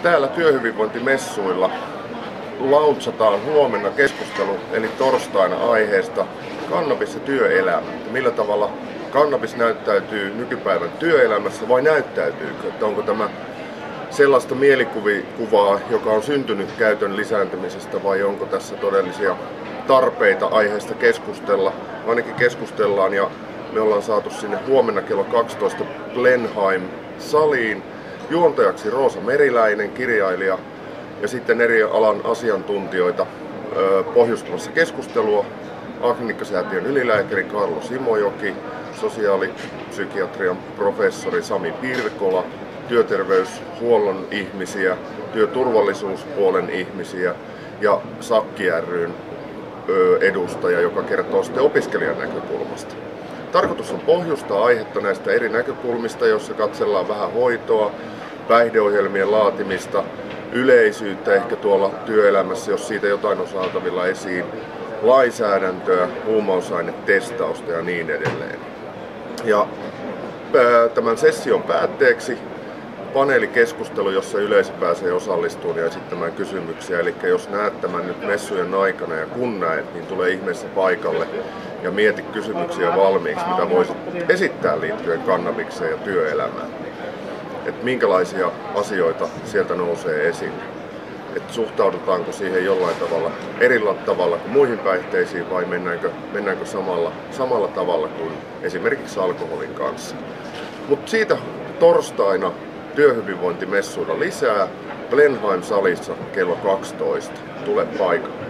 Täällä työhyvinvointimessuilla launchataan huomenna keskustelu, eli torstaina aiheesta kannabis ja työelämä. Millä tavalla kannabis näyttäytyy nykypäivän työelämässä vai näyttäytyykö? Että onko tämä sellaista mielikuvaa, joka on syntynyt käytön lisääntymisestä vai onko tässä todellisia tarpeita aiheesta keskustella? Ainakin keskustellaan ja me ollaan saatu sinne huomenna kello 12 Blenheim-saliin juontajaksi Roosa Meriläinen, kirjailija, ja sitten eri alan asiantuntijoita pohjustamassa keskustelua. Klinikka-säätiön ylilääkäri Karlo Simojoki, sosiaalipsykiatrian professori Sami Pirkola, työterveyshuollon ihmisiä, työturvallisuuspuolen ihmisiä ja Sakki ry:n edustaja, joka kertoo sitten opiskelijan näkökulmasta. Tarkoitus on pohjustaa aihetta näistä eri näkökulmista, joissa katsellaan vähän hoitoa, päihdeohjelmien laatimista, yleisyyttä ehkä tuolla työelämässä, jos siitä jotain on saatavilla esiin, lainsäädäntöä, huumausainetestausta ja niin edelleen. Ja tämän session päätteeksi paneelikeskustelu, jossa yleisö pääsee osallistumaan ja esittämään kysymyksiä. Eli jos näet tämän nyt messujen aikana ja kun näet, niin tule ihmeessä paikalle ja mieti kysymyksiä valmiiksi, mitä voisit esittää liittyen kannabikseen ja työelämään. Että minkälaisia asioita sieltä nousee esiin. Että suhtaudutaanko siihen jollain tavalla eri tavalla kuin muihin päihteisiin vai mennäänkö samalla tavalla kuin esimerkiksi alkoholin kanssa. Mutta siitä torstaina työhyvinvointimessuilla lisää Blenheim-salissa kello 12. Tule paikalle.